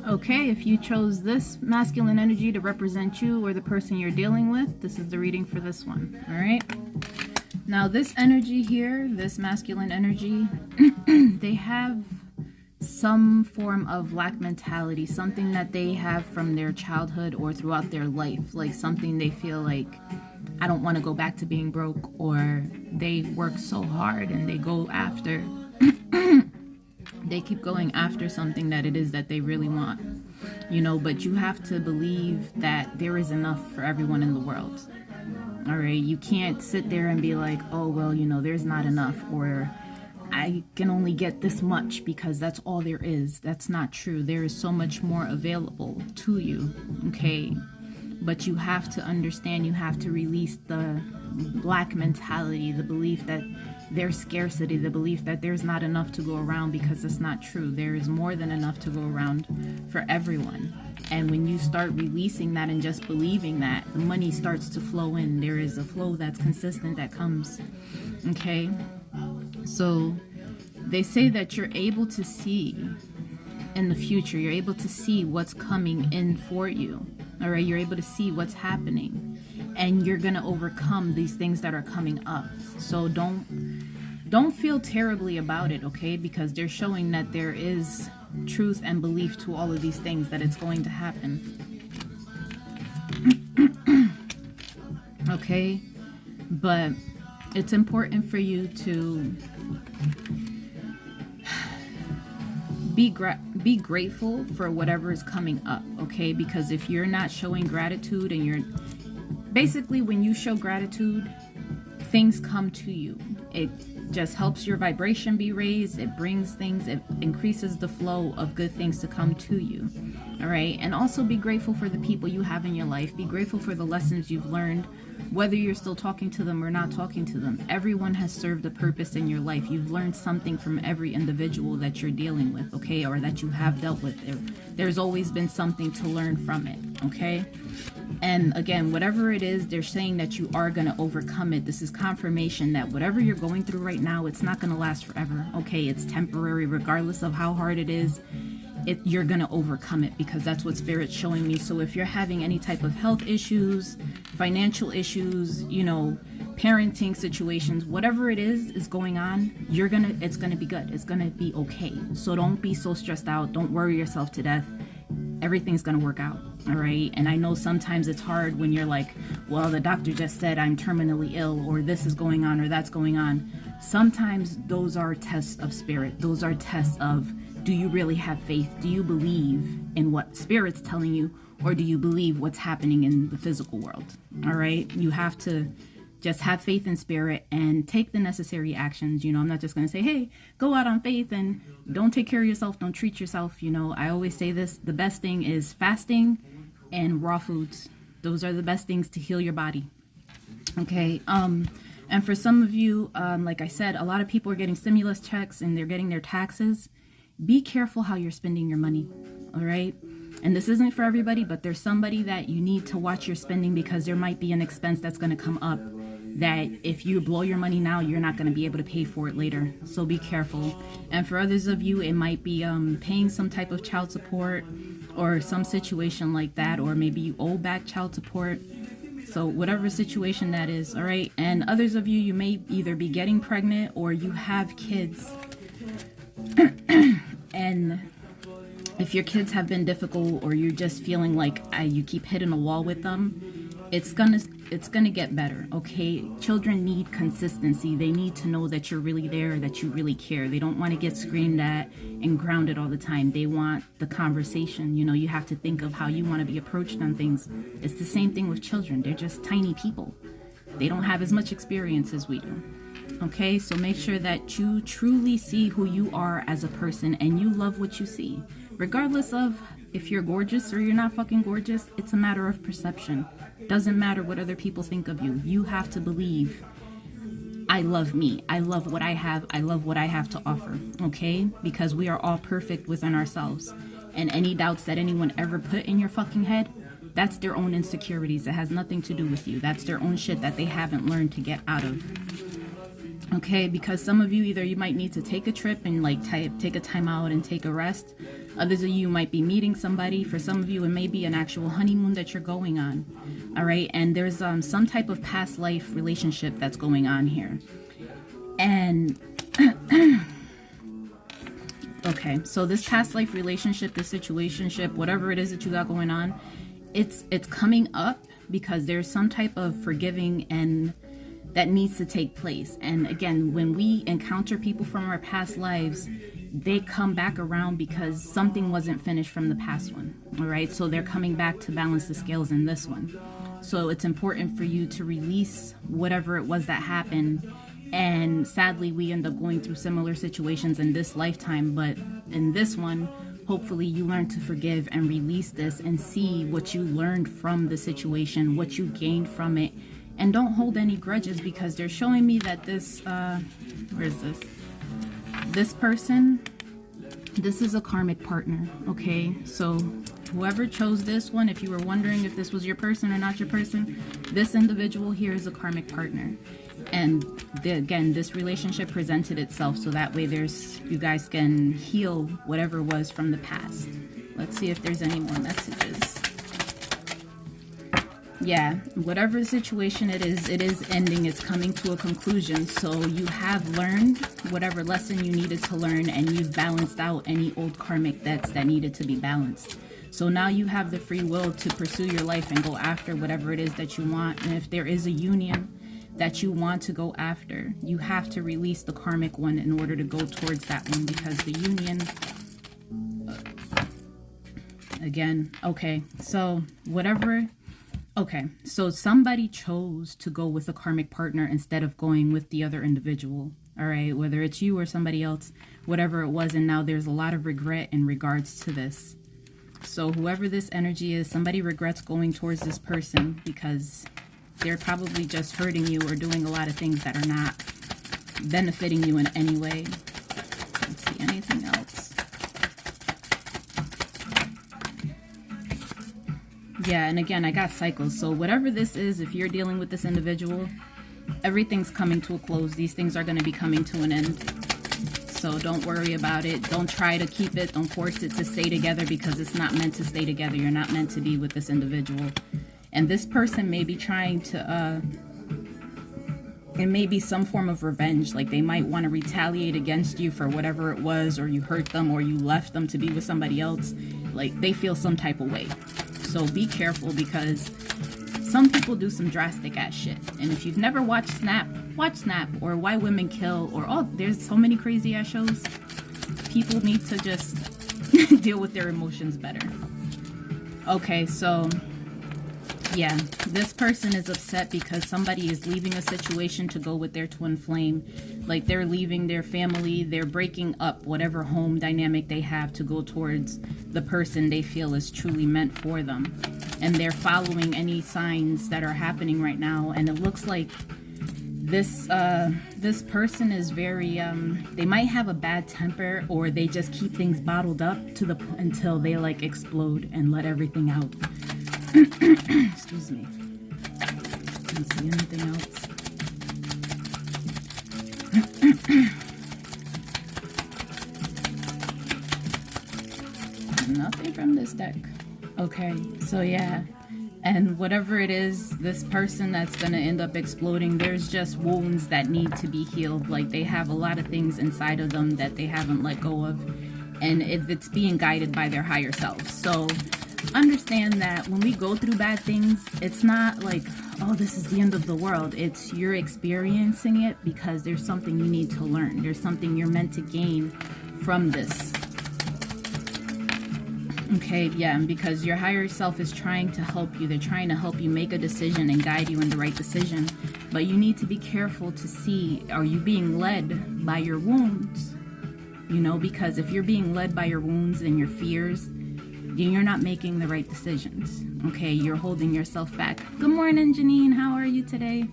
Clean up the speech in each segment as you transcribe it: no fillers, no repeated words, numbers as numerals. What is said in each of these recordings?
Okay, if you chose this masculine energy to represent you or the person you're dealing with, this is the reading for this one. All right. Now, this energy here, this masculine energy, they have some form of lack mentality, something that they have from their childhood or throughout their life, like something they feel like, I don't want to go back to being broke, or they work so hard and they go after they keep going after something that it is that they really want, you know. But you have to believe that there is enough for everyone in the world. All right, you can't sit there and be like, oh well, you know, there's not enough, or I can only get this much because that's all there is. That's not true. There is so much more available to you. Okay, but you have to understand, you have to release the lack mentality, the belief that there's scarcity, the belief that there's not enough to go around, because it's not true. There is more than enough to go around for everyone. And when you start releasing that and just believing that, the money starts to flow in. There is a flow that's consistent that comes. Okay, so they say that you're able to see in the future, you're able to see what's coming in for you. All right, you're able to see what's happening, and you're gonna overcome these things that are coming up. So don't feel terribly about it, okay? Because they're showing that there is truth and belief to all of these things, that it's going to happen. Okay, but it's important for you to be grateful for whatever is coming up, okay? Because if you're not showing gratitude, and you're basically, when you show gratitude, things come to you. It just helps your vibration be raised. It brings things, it increases the flow of good things to come to you. All right, and also be grateful for the people you have in your life. Be grateful for the lessons you've learned, whether you're still talking to them or not talking to them. Everyone has served a purpose in your life. You've learned something from every individual that you're dealing with, okay, or that you have dealt with. There's always been something to learn from it, okay? And again, whatever it is, they're saying that you are going to overcome it. This is confirmation that whatever you're going through right now, it's not going to last forever, okay? It's temporary, regardless of how hard it is. You're going to overcome it, because that's what Spirit's showing me. So if you're having any type of health issues, financial issues, you know, parenting situations, whatever it is going on, it's going to be good. It's going to be okay. So don't be so stressed out. Don't worry yourself to death. Everything's going to work out. All right. And I know sometimes it's hard when you're like, well, the doctor just said I'm terminally ill, or this is going on, or that's going on. Sometimes those are tests of Spirit. Those are tests of, do you really have faith? Do you believe in what Spirit's telling you, or do you believe what's happening in the physical world? All right. You have to just have faith in Spirit and take the necessary actions. You know, I'm not just going to say, hey, go out on faith and don't take care of yourself. Don't treat yourself. You know, I always say this, the best thing is fasting and raw foods. Those are the best things to heal your body. Okay. And for some of you, like I said, a lot of people are getting stimulus checks and they're getting their taxes. Be careful how you're spending your money. All right. And this isn't for everybody, but there's somebody that you need to watch your spending, because there might be an expense that's going to come up that if you blow your money now, you're not going to be able to pay for it later. So be careful. And for others of you, it might be paying some type of child support or some situation like that, or maybe you owe back child support. So whatever situation that is, all right? And others of you, you may either be getting pregnant or you have kids. And if your kids have been difficult, or you're just feeling like you keep hitting a wall with them, it's gonna get better, okay? Children need consistency. They need to know that you're really there, that you really care. They don't want to get screamed at and grounded all the time. They want the conversation. You know, you have to think of how you want to be approached on things. It's the same thing with children. They're just tiny people. They don't have as much experience as we do. Okay, so make sure that you truly see who you are as a person, and you love what you see. Regardless of if you're gorgeous or you're not fucking gorgeous, it's a matter of perception. Doesn't matter what other people think of you. You have to believe, I love me. I love what I have. I love what I have to offer. Okay? Because we are all perfect within ourselves. And any doubts that anyone ever put in your fucking head, that's their own insecurities. It has nothing to do with you. That's their own shit that they haven't learned to get out of. Okay, because some of you, either you might need to take a trip and like take a time out and take a rest, Others of you might be meeting somebody. For some of you, it may be an actual honeymoon that you're going on. All right. And there's some type of past life relationship that's going on here. And okay, so this past life relationship, this situationship, whatever it is that you got going on, it's coming up because there's some type of forgiving and that needs to take place. And again, when we encounter people from our past lives, they come back around because something wasn't finished from the past one. All right, so they're coming back to balance the scales in this one. So it's important for you to release whatever it was that happened. And sadly, we end up going through similar situations in this lifetime, but in this one, hopefully you learn to forgive and release this and see what you learned from the situation, what you gained from it, and don't hold any grudges, because they're showing me that this, where is this? This person, this is a karmic partner, okay? So whoever chose this one, if you were wondering if this was your person or not your person, this individual here is a karmic partner. And again, this relationship presented itself so that way you guys can heal whatever was from the past. Let's see if there's any more messages. Yeah, whatever the situation it is ending, it's coming to a conclusion. So you have learned whatever lesson you needed to learn, and you've balanced out any old karmic debts that needed to be balanced. So now you have the free will to pursue your life and go after whatever it is that you want. And if there is a union that you want to go after, you have to release the karmic one in order to go towards that one, because the union, again, okay, so whatever, okay, so somebody chose to go with a karmic partner instead of going with the other individual, all right, whether it's you or somebody else, whatever it was, and now there's a lot of regret in regards to this. So whoever this energy is, somebody regrets going towards this person because they're probably just hurting you or doing a lot of things that are not benefiting you in any way. Let's see, anything else? Yeah, and again, I got cycles. So whatever this is, if you're dealing with this individual, everything's coming to a close. These things are going to be coming to an end. So don't worry about it. Don't try to keep it. Don't force it to stay together, because it's not meant to stay together. You're not meant to be with this individual. And this person may be trying to, it may be some form of revenge. Like they might want to retaliate against you for whatever it was, or you hurt them, or you left them to be with somebody else. Like they feel some type of way. So be careful, because some people do some drastic ass shit. And if you've never watched Snap, watch Snap, or Why Women Kill, or there's so many crazy ass shows. People need to just deal with their emotions better. Okay, so yeah, this person is upset because somebody is leaving a situation to go with their twin flame. Like they're leaving their family, they're breaking up whatever home dynamic they have to go towards the person they feel is truly meant for them. And they're following any signs that are happening right now. And it looks like this person is very, they might have a bad temper, or they just keep things bottled up until they like explode and let everything out. Excuse me. Can't see anything else. Nothing from this deck. Okay, so yeah. And whatever it is, this person that's going to end up exploding, there's just wounds that need to be healed. Like they have a lot of things inside of them that they haven't let go of. And it's being guided by their higher selves. So understand that when we go through bad things, it's not like, oh, this is the end of the world. It's you're experiencing it because there's something you need to learn. There's something you're meant to gain from this. Okay, yeah, because your higher self is trying to help you. They're trying to help you make a decision and guide you in the right decision. But you need to be careful to see, are you being led by your wounds? You know, because if you're being led by your wounds and your fears, then you're not making the right decisions. Okay, you're holding yourself back. Good morning, Janine. How are you today?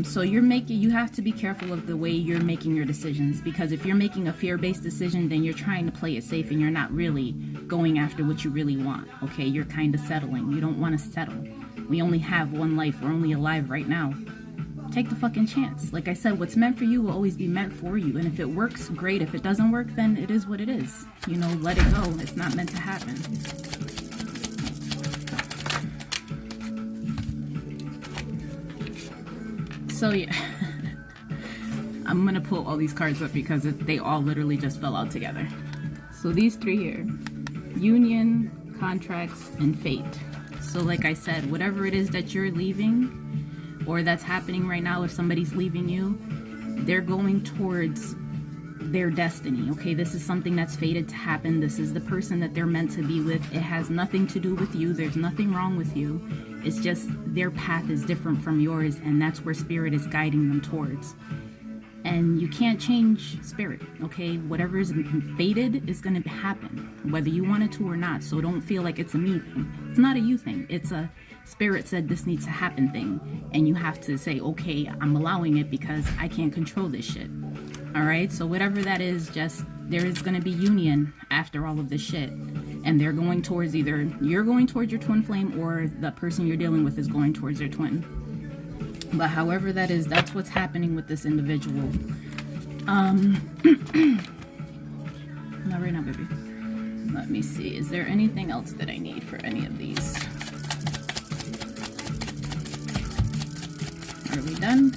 So you have to be careful of the way you're making your decisions, because if you're making a fear-based decision, then you're trying to play it safe and you're not really going after what you really want. Okay, you're kind of settling. You don't want to settle. We only have one life. We're only alive right now. take the fucking chance. Like I said, what's meant for you will always be meant for you. And if it works, great. If it doesn't work, then it is what it is. You know, let it go. It's not meant to happen. So yeah, I'm gonna pull all these cards up because they all literally just fell out together. So these three here, union, contracts, and fate. So like I said, whatever it is that you're leaving or that's happening right now, if somebody's leaving you, they're going towards their destiny. Okay, this is something that's fated to happen. This is the person that they're meant to be with. It has nothing to do with you. There's nothing wrong with you. It's just their path is different from yours, and that's where spirit is guiding them towards. And you can't change spirit, okay? Whatever is fated is going to happen, whether you want it to or not. So don't feel like it's a me thing. It's not a you thing. It's a spirit said this needs to happen thing. And you have to say, okay, I'm allowing it because I can't control this shit. All right? So whatever that is, just there is going to be union after all of this shit. And they're going towards either you're going towards your twin flame or the person you're dealing with is going towards their twin. But however that is, that's what's happening with this individual. Not right now, baby. Let me see. Is there anything else that I need for any of these? Are we done?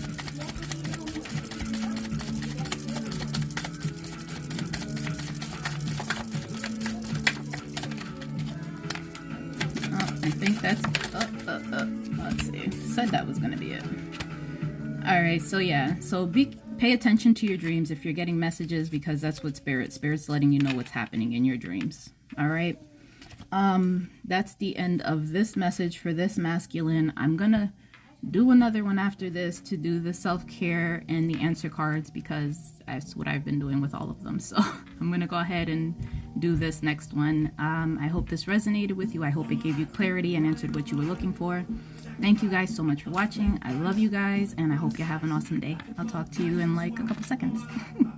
Oh, I think that's... Let's see. Said that was going to be it. Alright, so yeah. So pay attention to your dreams if you're getting messages, because that's what Spirit's letting you know what's happening in your dreams. Alright? That's the end of this message for this masculine. I'm going to do another one after this to do the self-care and the answer cards, because that's what I've been doing with all of them. So I'm going to go ahead and do this next one. I hope this resonated with you. I hope it gave you clarity and answered what you were looking for. Thank you guys so much for watching. I love you guys, and I hope you have an awesome day. I'll talk to you in like a couple seconds.